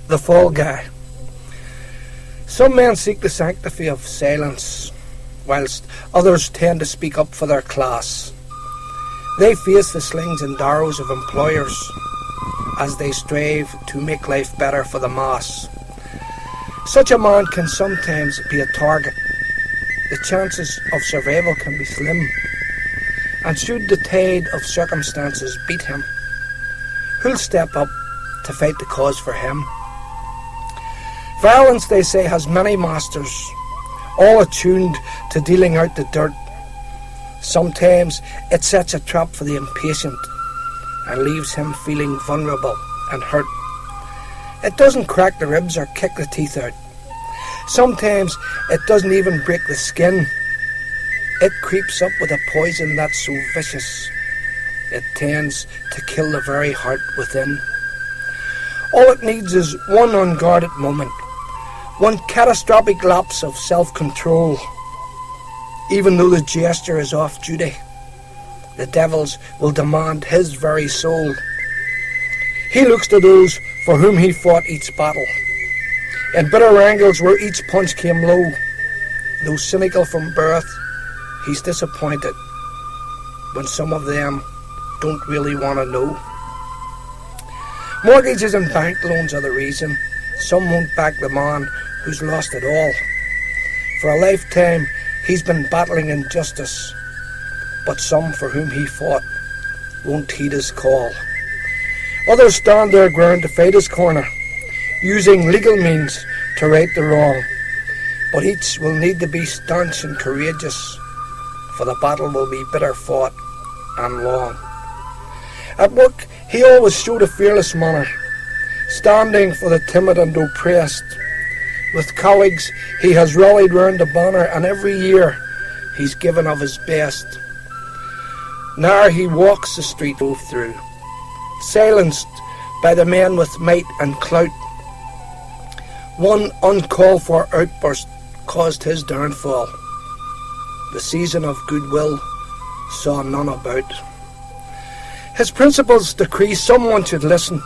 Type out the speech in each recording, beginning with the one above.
The fall guy. Some men seek the sanctity of silence, whilst others tend to speak up for their class. They face the slings and arrows of employers as they strive to make life better for the mass. Such a man can sometimes be a target. The chances of survival can be slim, and should the tide of circumstances beat him, who'll step up to fight the cause for him? Violence, they say, has many masters, all attuned to dealing out the dirt. Sometimes it sets a trap for the impatient and leaves him feeling vulnerable and hurt. It doesn't crack the ribs or kick the teeth out. Sometimes it doesn't even break the skin. It creeps up with a poison that's so vicious it tends to kill the very heart within. All it needs is one unguarded moment, one catastrophic lapse of self-control. Even though the gesture is off duty, the devils will demand his very soul. He looks to those for whom he fought each battle, in bitter angles where each punch came low. Though cynical from birth, he's disappointed when some of them don't really want to know. Mortgages and bank loans are the reason some won't back the man who's lost it all. For a lifetime he's been battling injustice, but some for whom he fought won't heed his call. Others stand their ground to fight his corner, using legal means to right the wrong. But each will need to be staunch and courageous, for the battle will be bitter fought and long. At work he always showed a fearless manner, standing for the timid and oppressed. With colleagues he has rallied round the banner, and every year he's given of his best. Now he walks the street through, silenced by the men with might and clout. One uncalled for outburst caused his downfall. The season of goodwill saw none about. His principles decree someone should listen.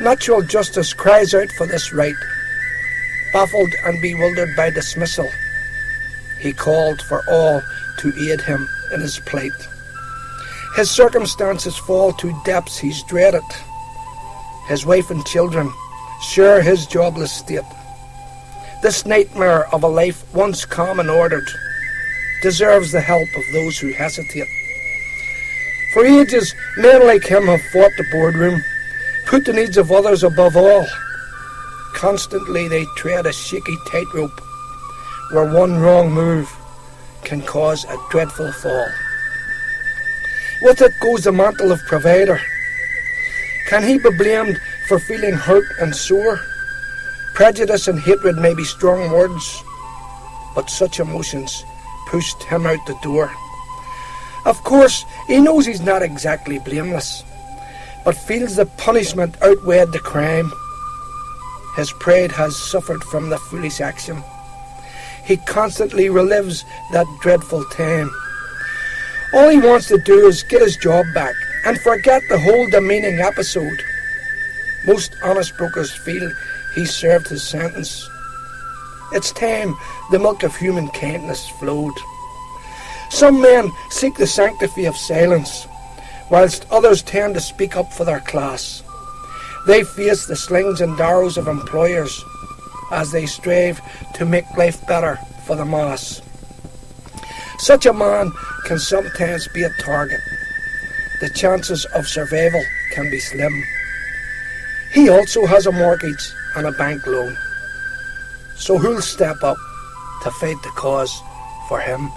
Natural justice cries out for this right. Baffled and bewildered by dismissal, he called for all to aid him in his plight. His circumstances fall to depths he's dreaded. His wife and children share his jobless state. This nightmare of a life once calm and ordered deserves the help of those who hesitate. For ages, men like him have fought the boardroom, put the needs of others above all. Constantly they tread a shaky tightrope where one wrong move can cause a dreadful fall. With it goes the mantle of provider. Can he be blamed for feeling hurt and sore? Prejudice and hatred may be strong words, but such emotions pushed him out the door. Of course, he knows he's not exactly blameless, but feels the punishment outweighed the crime. His pride has suffered from the foolish action. He constantly relives that dreadful time. All he wants to do is get his job back and forget the whole demeaning episode. Most honest brokers feel he's served his sentence. It's time the milk of human kindness flowed. Some men seek the sanctity of silence, whilst others tend to speak up for their class. They face the slings and arrows of employers as they strive to make life better for the mass. Such a man can sometimes be a target. The chances of survival can be slim. He also has a mortgage and a bank loan. So who'll step up to fight the cause for him?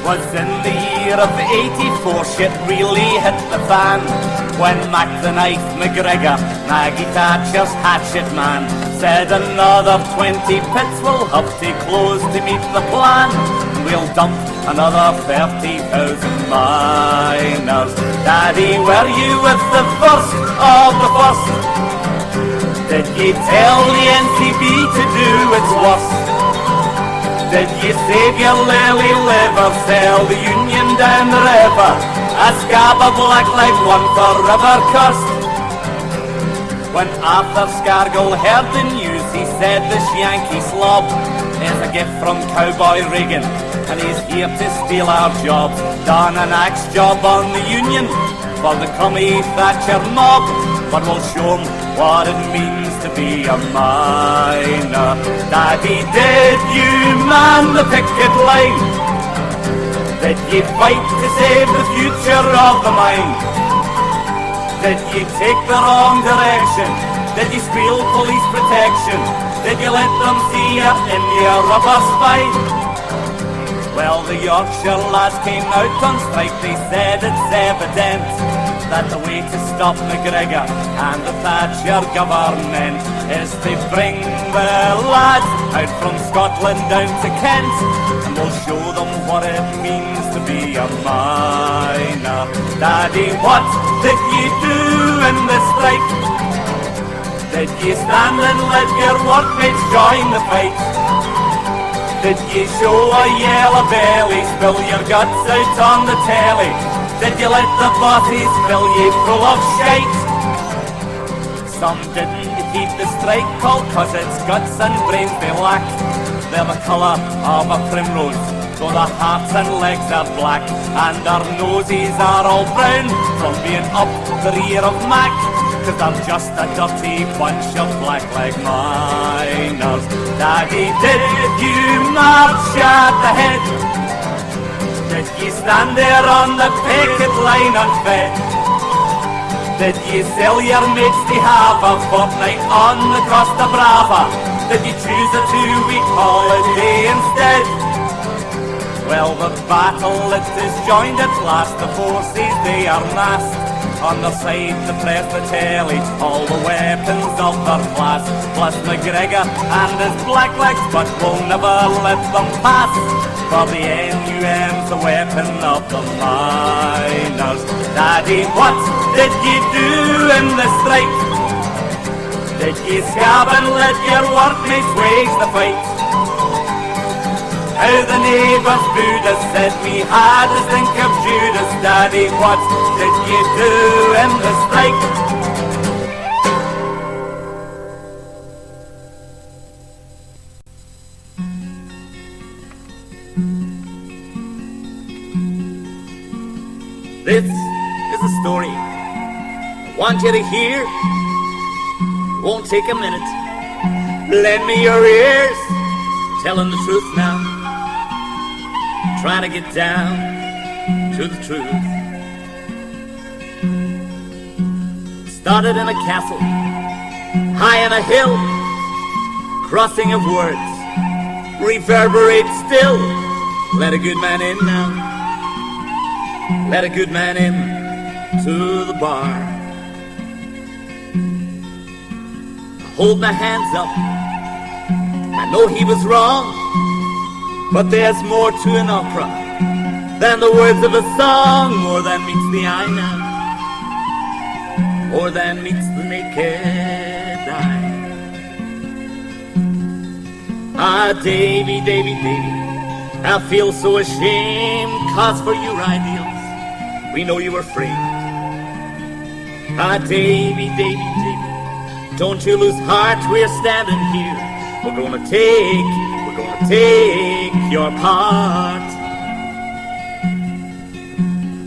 Was in the year of 84, shit really hit the fan, when Mac the Knife McGregor, Maggie Thatcher's hatchet man, said another 20 pits will have to close to meet the plan. We'll dump another 30,000 miners. Daddy, were you with the first of the first? Did ye tell the NCB to do its worst? Did ye save your lily liver, sail the Union down the river, a scab of black like one forever cursed? When Arthur Scargill heard the news, he said this Yankee slob is a gift from Cowboy Reagan, and he's here to steal our jobs. Done an axe job on the Union for the crummy Thatcher mob, but we'll show him what it means to be a miner. Daddy, did you man the picket line? Did you fight to save the future of the mine? Did you take the wrong direction? Did you steal police protection? Did you let them see you in your rubber spine? Well, the Yorkshire lads came out on strike. They said it's evident that the way to stop McGregor and the Thatcher government is to bring the lads out from Scotland down to Kent, and we'll show them what it means to be a miner. Daddy, what did you do in the strike? Did you stand and let your workmates join the fight? Did you show a yellow belly, spill your guts out on the telly? Did you let the bosses fill you full of shite? Some didn't keep the strike call, cause its guts and brains they lack. They're the colour of a primrose, though the hearts and legs are black, and our noses are all brown from being up the rear of Mac, cause they're just a dirty bunch of black leg miners. Daddy, did you march at the head? Did you stand there on the picket line unfed? Did you sell your mates to have a fortnight on the Costa Brava? Did you choose a 2-week holiday instead? Well, the battle it is joined at last, the forces they are massed. On their side the press, the telly, all the weapons of their class, plus McGregor and his black legs, but we'll never let them pass, for the NUM's the weapon of the miners. Daddy, what did you do in the strike? Did you scab and let your workmates wage the fight? How the neighbours booed us, said we had to think of Judas. Daddy, what did you do in the strike? This is a story I want you to hear. Won't take a minute. Lend me your ears, telling the truth now. Trying to get down to the truth. Started in a castle, high on a hill. Crossing of words reverberates still. Let a good man in now. Let a good man in to the bar. I hold my hands up. I know he was wrong, but there's more to an opera than the words of a song. More than meets the eye now, more than meets the naked eye. Ah, Davey, Davey, Davey, I feel so ashamed, cause for your ideals we know you were framed. Ah, Davey, Davey, Davey, don't you lose heart, we're standing here. We're gonna take your part.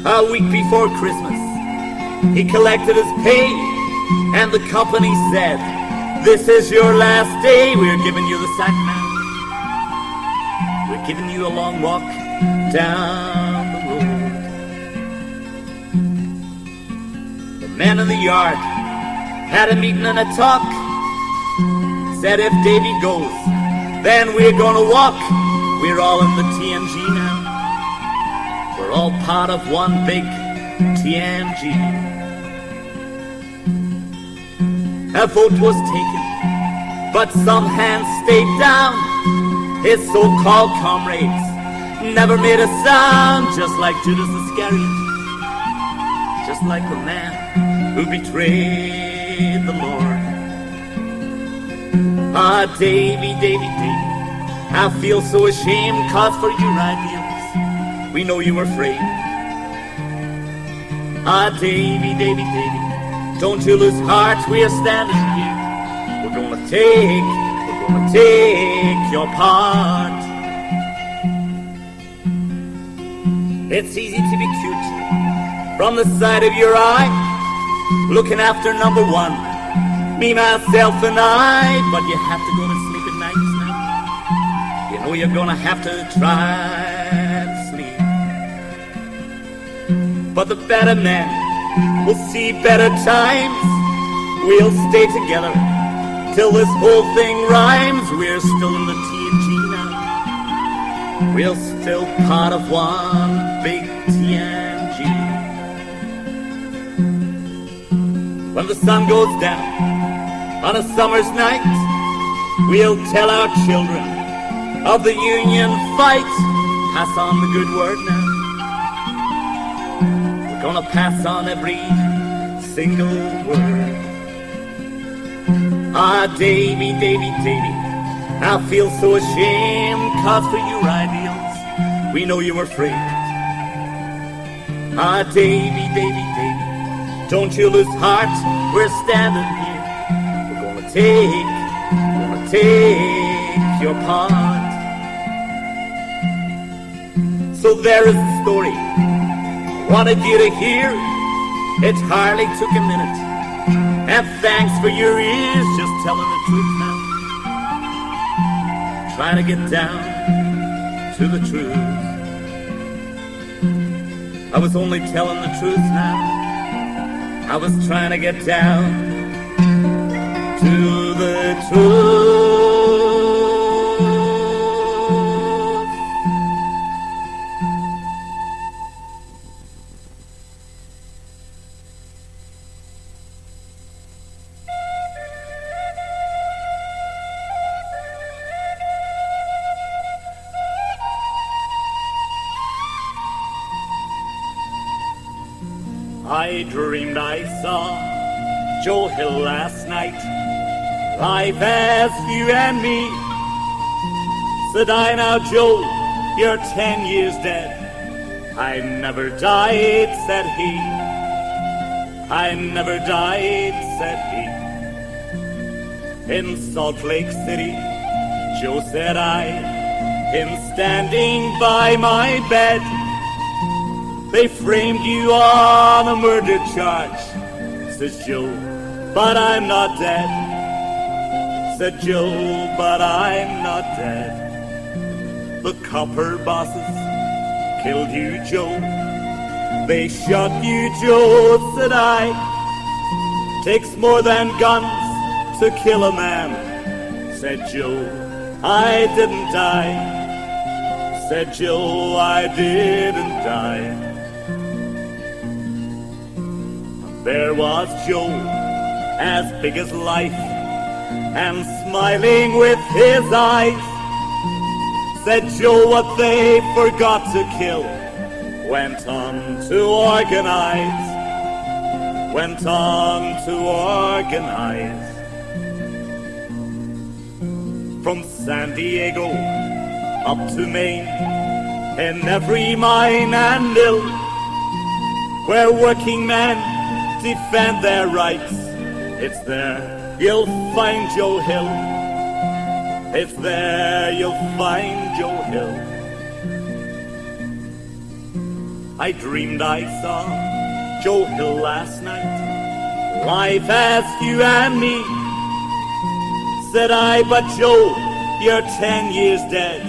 A week before Christmas, he collected his pay, and the company said, this is your last day, we're giving you the sack now. We're giving you a long walk down the road. The men in the yard had a meeting and a talk. Said if Davey goes, then we're gonna walk. We're all in the TNG now. We're all part of one big TNG. A vote was taken, but some hands stayed down. His so-called comrades never made a sound, just like Judas Iscariot, just like the man who betrayed the Lord. Ah, Davey, Davey, Davey, I feel so ashamed, 'cause for your ideals we know you were afraid. Ah, Davey, Davey, Davey, don't you lose heart, we are standing here. We're gonna take your part. It's easy to be cute from the side of your eye, looking after number one, me, myself, and I. But you have to go to sleep at night now. You know you're gonna have to try to sleep. But the better men will see better times. We'll stay together till this whole thing rhymes. We're still in the TNG now. We're still part of one big TNG. When the sun goes down on a summer's night, we'll tell our children of the Union fight. Pass on the good word now. We're gonna pass on every single word. Ah, Davey, Davey, Davey, I feel so ashamed, 'cause for your ideals we know you were afraid. Ah, Davey, Davey, Davey, don't you lose heart, we're standing here. We're gonna take your part. So there is the story I wanted you to hear. It hardly took a minute, and thanks for your ears, just telling the truth now. Trying to get down to the truth. I was only telling the truth now. I was trying to get down to the truth. I dreamed I saw Joe Hill last night, live as you and me. Said I, now Joe, you're 10 years dead. I never died, said he. I never died, said he. In Salt Lake City, Joe said I, him standing by my bed. They framed you on a murder charge, says Joe, but I'm not dead. Said Joe, but I'm not dead. The copper bosses killed you, Joe. They shot you, Joe, said I. Takes more than guns to kill a man, said Joe. I didn't die, said Joe, I didn't die. There was Joe, as big as life, and smiling with his eyes. Said Joe, what they forgot to kill went on to organize. Went on to organize. From San Diego up to Maine, in every mine and mill, where working men defend their rights, it's there you'll find Joe Hill. It's there you'll find Joe Hill. I dreamed I saw Joe Hill last night, live as you and me. Said I, but Joe, you're 10 years dead.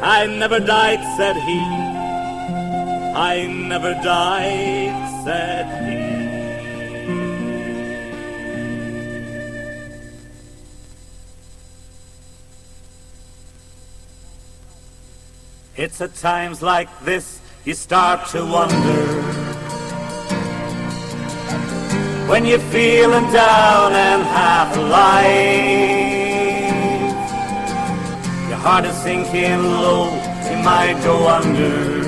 I never died, said he. I never died, said he. It's at times like this you start to wonder. When you're feeling down and half alive, your heart is sinking low, you might go under.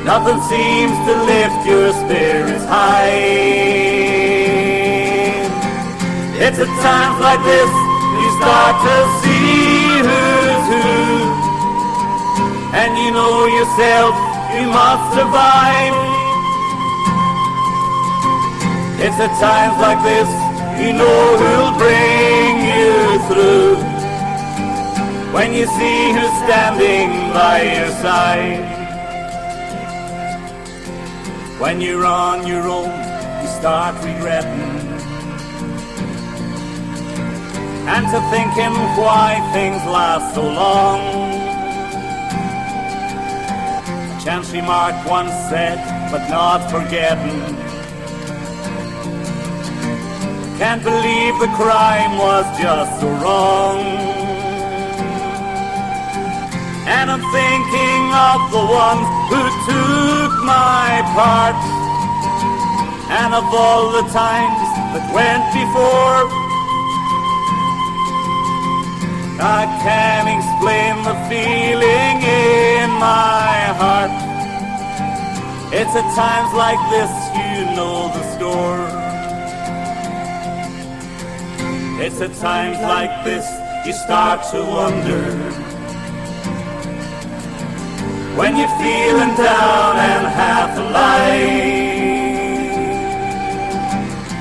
Nothing seems to lift your spirits high. It's at times like this you start to see who's who, and you know yourself you must survive. It's at times like this you know who'll bring you through, when you see who's standing by your side. When you're on your own, you start regretting, and to thinking why things last so long. A chance remark once said, but not forgetting. Can't believe the crime was just so wrong. And I'm thinking of the ones who took my part, and of all the times that went before. I can't explain the feeling in my heart. It's at times like this you know the score. It's at times like this you start to wonder. When you're feeling down and half alive,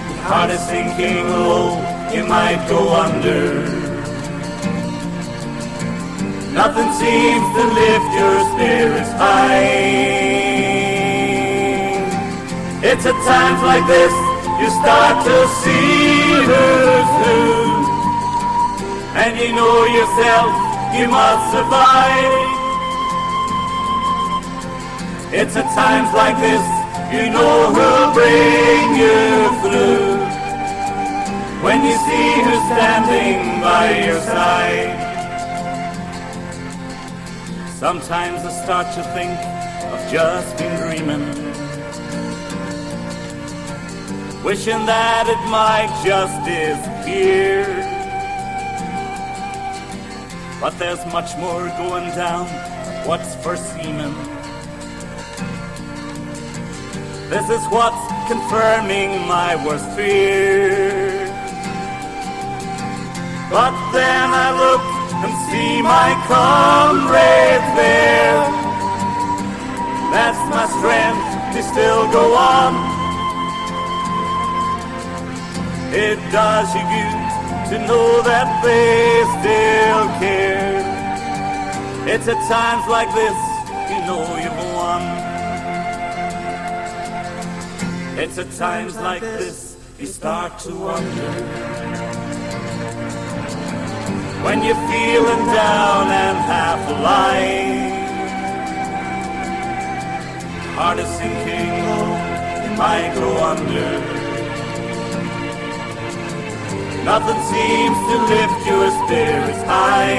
your heart is sinking low, you might go under. Nothing seems to lift your spirits high. It's at times like this you start to see who's who, and you know yourself you must survive. It's at times like this you know who'll bring you through, when you see who's standing by your side. Sometimes I start to think I've just been dreaming, wishing that it might just disappear. But there's much more going down than what's foreseeming. This is what's confirming my worst fear. But then I look and see my comrade there. That's my strength to still go on. It does you good to know that they still care. It's at times like this you know you've won. It's at times like this you start to wonder. When you're feeling down and half alive, heart is sinking low, you might go under. Nothing seems to lift your spirits high.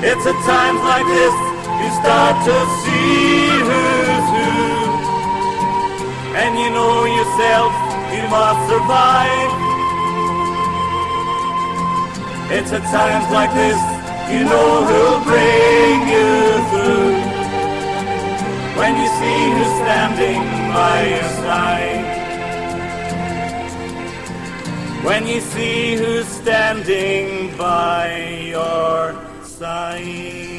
It's at times like this you start to see who's who, and you know yourself you must survive. It's at times like this you know who'll bring you through, when you see who's standing by your side. When you see who's standing by your side.